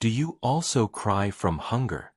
Do you also cry from hunger?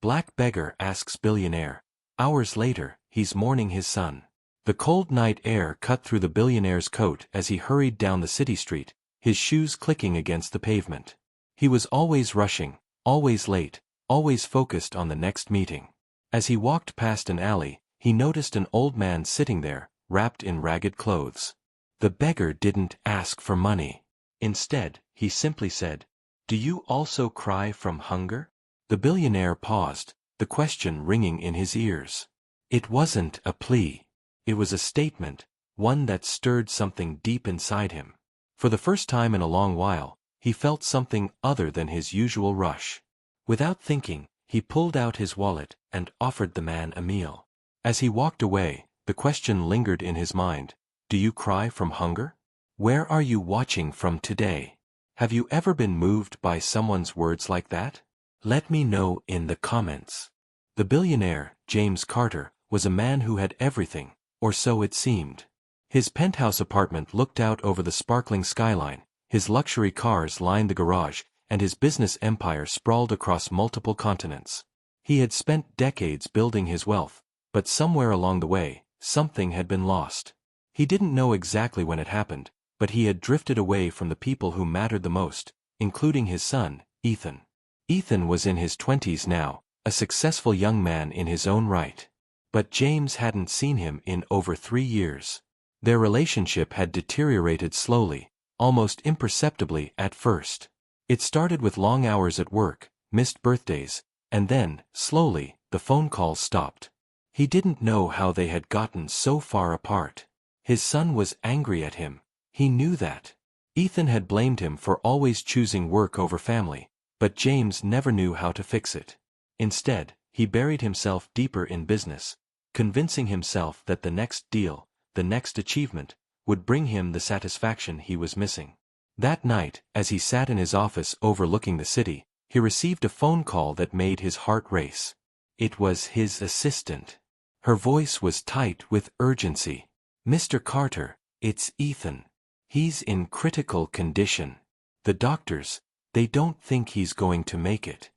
Black Beggar asks Billionaire. Hours later, he's mourning his son. The cold night air cut through the billionaire's coat as he hurried down the city street, his shoes clicking against the pavement. He was always rushing, always late, always focused on the next meeting. As he walked past an alley, he noticed an old man sitting there, wrapped in ragged clothes. The beggar didn't ask for money. Instead, he simply said, "Do you also cry from hunger?" The billionaire paused, the question ringing in his ears. It wasn't a plea. It was a statement, one that stirred something deep inside him. For the first time in a long while, he felt something other than his usual rush. Without thinking, he pulled out his wallet and offered the man a meal. As he walked away, the question lingered in his mind. Do you cry from hunger? Where are you watching from today? Have you ever been moved by someone's words like that? Let me know in the comments. The billionaire, James Carter, was a man who had everything, or so it seemed. His penthouse apartment looked out over the sparkling skyline, his luxury cars lined the garage, and his business empire sprawled across multiple continents. He had spent decades building his wealth, but somewhere along the way, something had been lost. He didn't know exactly when it happened, but he had drifted away from the people who mattered the most, including his son, Ethan. Ethan was in his 20s now, a successful young man in his own right. But James hadn't seen him in over 3 years. Their relationship had deteriorated slowly, almost imperceptibly at first. It started with long hours at work, missed birthdays, and then, slowly, the phone calls stopped. He didn't know how they had gotten so far apart. His son was angry at him. He knew that. Ethan had blamed him for always choosing work over family, but James never knew how to fix it. Instead, he buried himself deeper in business, convincing himself that the next deal, the next achievement, would bring him the satisfaction he was missing. That night, as he sat in his office overlooking the city, he received a phone call that made his heart race. It was his assistant. Her voice was tight with urgency. "Mr. Carter, it's Ethan. He's in critical condition. The doctors, they don't think he's going to make it."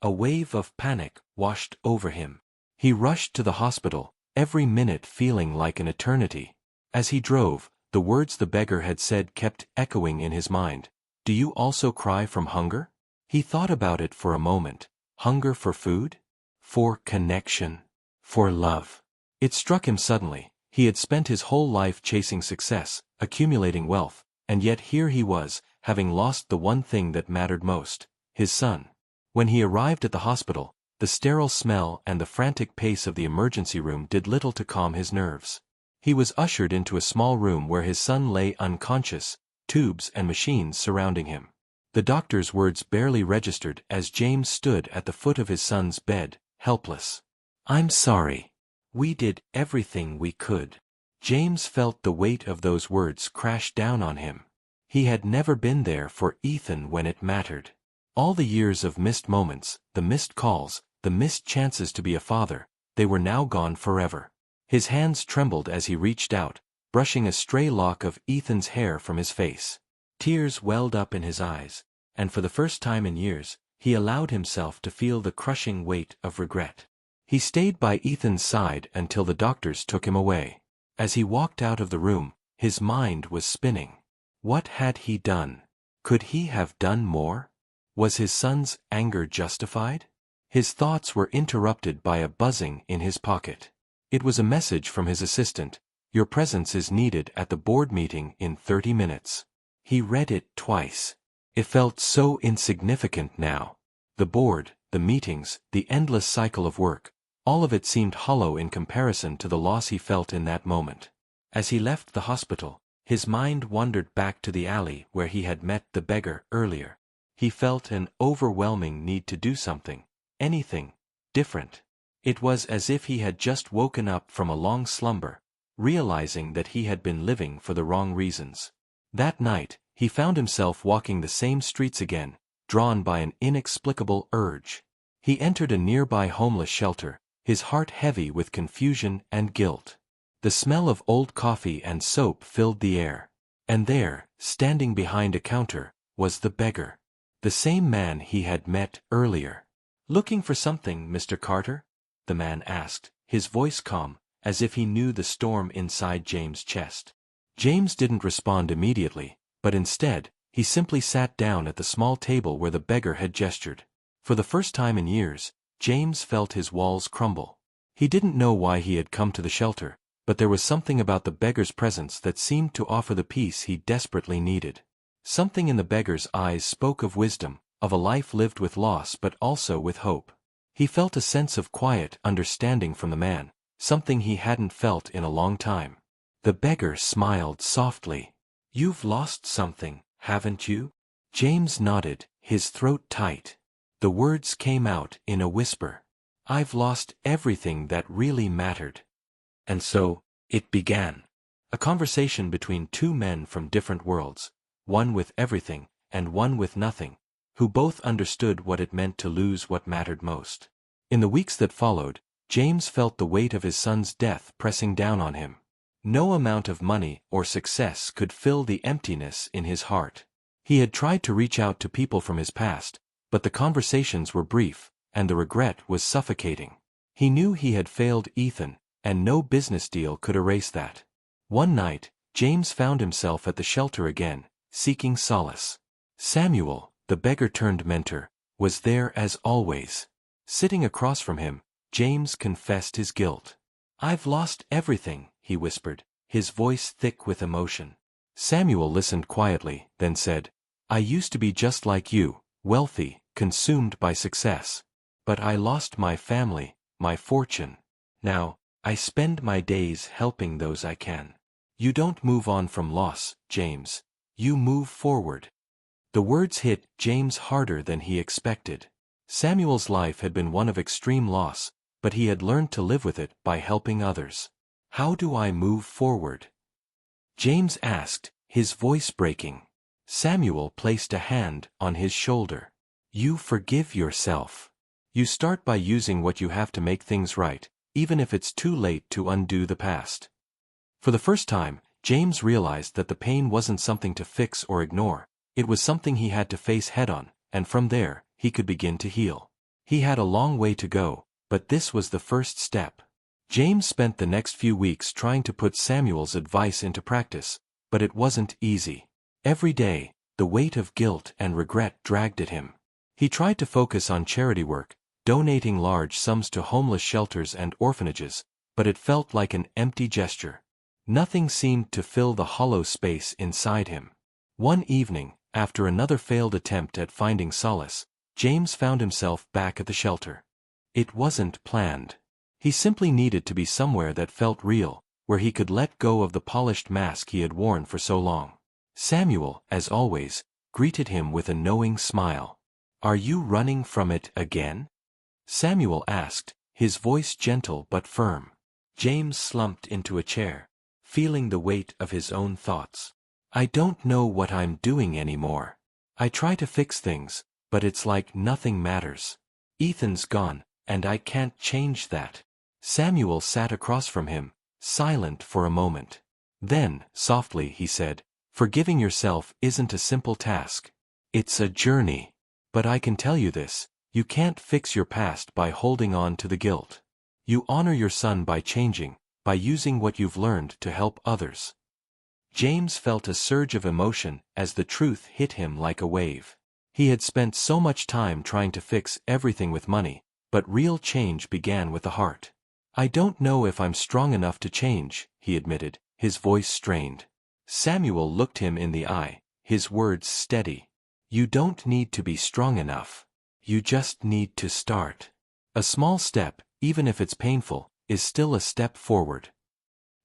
A wave of panic washed over him. He rushed to the hospital, every minute feeling like an eternity. As he drove, the words the beggar had said kept echoing in his mind. Do you also cry from hunger? He thought about it for a moment. Hunger for food? For connection? For love? It struck him suddenly. He had spent his whole life chasing success, accumulating wealth, and yet here he was, having lost the one thing that mattered most, his son. When he arrived at the hospital, the sterile smell and the frantic pace of the emergency room did little to calm his nerves. He was ushered into a small room where his son lay unconscious, tubes and machines surrounding him. The doctor's words barely registered as James stood at the foot of his son's bed, helpless. "I'm sorry. We did everything we could." James felt the weight of those words crash down on him. He had never been there for Ethan when it mattered. All the years of missed moments, the missed calls, the missed chances to be a father, they were now gone forever. His hands trembled as he reached out, brushing a stray lock of Ethan's hair from his face. Tears welled up in his eyes, and for the first time in years, he allowed himself to feel the crushing weight of regret. He stayed by Ethan's side until the doctors took him away. As he walked out of the room, his mind was spinning. What had he done? Could he have done more? Was his son's anger justified? His thoughts were interrupted by a buzzing in his pocket. It was a message from his assistant. Your presence is needed at the board meeting in 30 minutes. He read it twice. It felt so insignificant now. The board, the meetings, the endless cycle of work, all of it seemed hollow in comparison to the loss he felt in that moment. As he left the hospital, his mind wandered back to the alley where he had met the beggar earlier. He felt an overwhelming need to do something, anything, different. It was as if he had just woken up from a long slumber, realizing that he had been living for the wrong reasons. That night, he found himself walking the same streets again, drawn by an inexplicable urge. He entered a nearby homeless shelter, his heart heavy with confusion and guilt. The smell of old coffee and soap filled the air. And there, standing behind a counter, was the beggar. The same man he had met earlier. "Looking for something, Mr. Carter?" the man asked, his voice calm, as if he knew the storm inside James' chest. James didn't respond immediately, but instead, he simply sat down at the small table where the beggar had gestured. For the first time in years, James felt his walls crumble. He didn't know why he had come to the shelter, but there was something about the beggar's presence that seemed to offer the peace he desperately needed. Something in the beggar's eyes spoke of wisdom, of a life lived with loss but also with hope. He felt a sense of quiet understanding from the man, something he hadn't felt in a long time. The beggar smiled softly. "You've lost something, haven't you?" James nodded, his throat tight. The words came out in a whisper. "I've lost everything that really mattered." And so, it began. A conversation between two men from different worlds, one with everything, and one with nothing, who both understood what it meant to lose what mattered most. In the weeks that followed, James felt the weight of his son's death pressing down on him. No amount of money or success could fill the emptiness in his heart. He had tried to reach out to people from his past, but the conversations were brief, and the regret was suffocating. He knew he had failed Ethan, and no business deal could erase that. One night, James found himself at the shelter again, seeking solace. Samuel, the beggar-turned-mentor, was there as always. Sitting across from him, James confessed his guilt. "I've lost everything," he whispered, his voice thick with emotion. Samuel listened quietly, then said, "I used to be just like you, wealthy, consumed by success. But I lost my family, my fortune. Now, I spend my days helping those I can." "You don't move on from loss, James. You move forward." The words hit James harder than he expected. Samuel's life had been one of extreme loss, but he had learned to live with it by helping others. "How do I move forward?" James asked, his voice breaking. Samuel placed a hand on his shoulder. "You forgive yourself. You start by using what you have to make things right, even if it's too late to undo the past." For the first time, James realized that the pain wasn't something to fix or ignore, it was something he had to face head-on, and from there, he could begin to heal. He had a long way to go, but this was the first step. James spent the next few weeks trying to put Samuel's advice into practice, but it wasn't easy. Every day, the weight of guilt and regret dragged at him. He tried to focus on charity work, donating large sums to homeless shelters and orphanages, but it felt like an empty gesture. Nothing seemed to fill the hollow space inside him. One evening, after another failed attempt at finding solace, James found himself back at the shelter. It wasn't planned. He simply needed to be somewhere that felt real, where he could let go of the polished mask he had worn for so long. Samuel, as always, greeted him with a knowing smile. "Are you running from it again?" Samuel asked, his voice gentle but firm. James slumped into a chair, feeling the weight of his own thoughts. "I don't know what I'm doing anymore. I try to fix things, but it's like nothing matters. Ethan's gone, and I can't change that." Samuel sat across from him, silent for a moment. Then, softly, he said, "Forgiving yourself isn't a simple task. It's a journey. But I can tell you this, you can't fix your past by holding on to the guilt. You honor your son by changing, by using what you've learned to help others." James felt a surge of emotion as the truth hit him like a wave. He had spent so much time trying to fix everything with money, but real change began with the heart. "I don't know if I'm strong enough to change," he admitted, his voice strained. Samuel looked him in the eye, his words steady. "You don't need to be strong enough. You just need to start. A small step, even if it's painful, is still a step forward."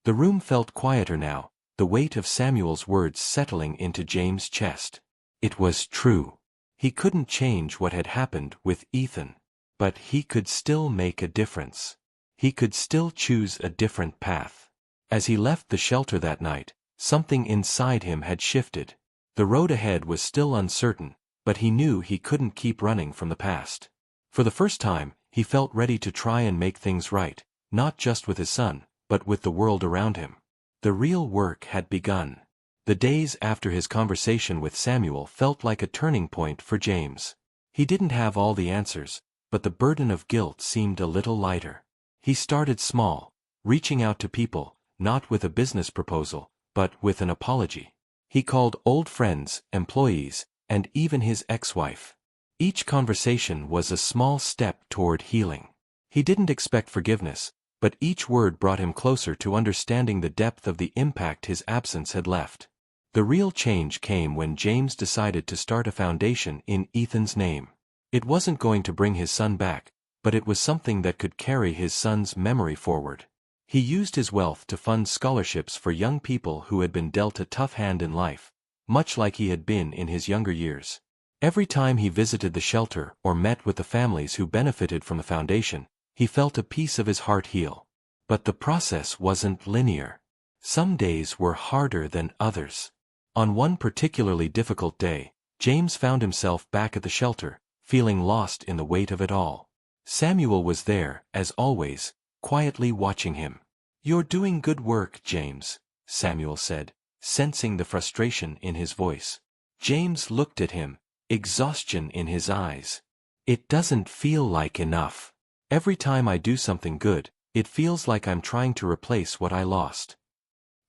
The room felt quieter now, the weight of Samuel's words settling into James' chest. It was true. He couldn't change what had happened with Ethan. But he could still make a difference. He could still choose a different path. As he left the shelter that night, something inside him had shifted. The road ahead was still uncertain, but he knew he couldn't keep running from the past. For the first time, he felt ready to try and make things right, not just with his son, but with the world around him. The real work had begun. The days after his conversation with Samuel felt like a turning point for James. He didn't have all the answers, but the burden of guilt seemed a little lighter. He started small, reaching out to people, not with a business proposal, but with an apology. He called old friends, employees, and even his ex-wife. Each conversation was a small step toward healing. He didn't expect forgiveness, but each word brought him closer to understanding the depth of the impact his absence had left. The real change came when James decided to start a foundation in Ethan's name. It wasn't going to bring his son back, but it was something that could carry his son's memory forward. He used his wealth to fund scholarships for young people who had been dealt a tough hand in life, much like he had been in his younger years. Every time he visited the shelter or met with the families who benefited from the foundation, he felt a piece of his heart heal. But the process wasn't linear. Some days were harder than others. On one particularly difficult day, James found himself back at the shelter, feeling lost in the weight of it all. Samuel was there, as always, quietly watching him. "You're doing good work, James," Samuel said, sensing the frustration in his voice. James looked at him, exhaustion in his eyes. "It doesn't feel like enough. Every time I do something good, it feels like I'm trying to replace what I lost."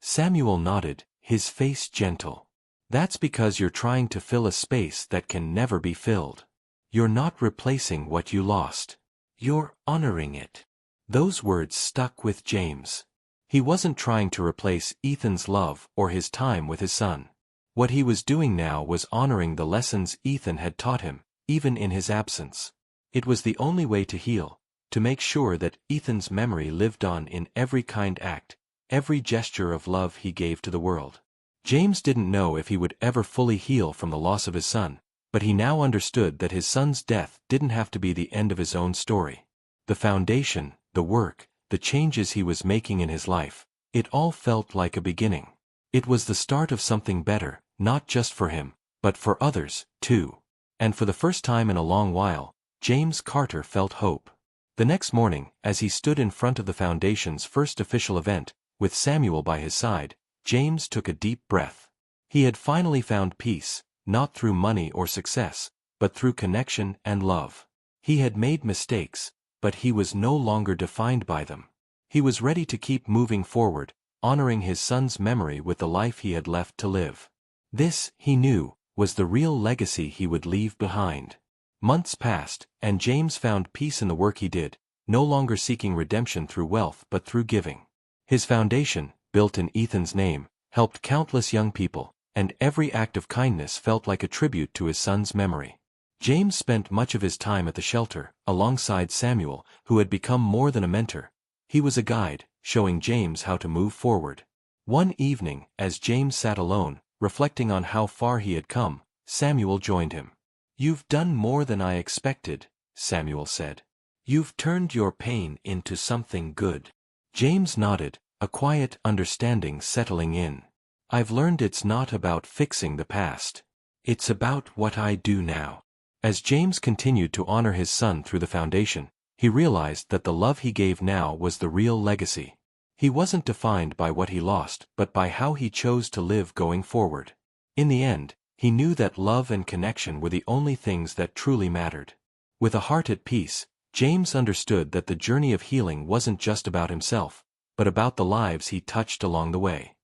Samuel nodded, his face gentle. "That's because you're trying to fill a space that can never be filled. You're not replacing what you lost. You're honoring it." Those words stuck with James. He wasn't trying to replace Ethan's love or his time with his son. What he was doing now was honoring the lessons Ethan had taught him, even in his absence. It was the only way to heal, to make sure that Ethan's memory lived on in every kind act, every gesture of love he gave to the world. James didn't know if he would ever fully heal from the loss of his son, but he now understood that his son's death didn't have to be the end of his own story. The foundation, the work, the changes he was making in his life, it all felt like a beginning. It was the start of something better, not just for him, but for others, too. And for the first time in a long while, James Carter felt hope. The next morning, as he stood in front of the foundation's first official event, with Samuel by his side, James took a deep breath. He had finally found peace, not through money or success, but through connection and love. He had made mistakes, but he was no longer defined by them. He was ready to keep moving forward, honoring his son's memory with the life he had left to live. This, he knew, was the real legacy he would leave behind. Months passed, and James found peace in the work he did, no longer seeking redemption through wealth but through giving. His foundation, built in Ethan's name, helped countless young people, and every act of kindness felt like a tribute to his son's memory. James spent much of his time at the shelter, alongside Samuel, who had become more than a mentor. He was a guide, showing James how to move forward. One evening, as James sat alone, reflecting on how far he had come, Samuel joined him. "You've done more than I expected," Samuel said. "You've turned your pain into something good." James nodded, a quiet understanding settling in. "I've learned it's not about fixing the past. It's about what I do now." As James continued to honor his son through the foundation, he realized that the love he gave now was the real legacy. He wasn't defined by what he lost, but by how he chose to live going forward. In the end, he knew that love and connection were the only things that truly mattered. With a heart at peace, James understood that the journey of healing wasn't just about himself, but about the lives he touched along the way.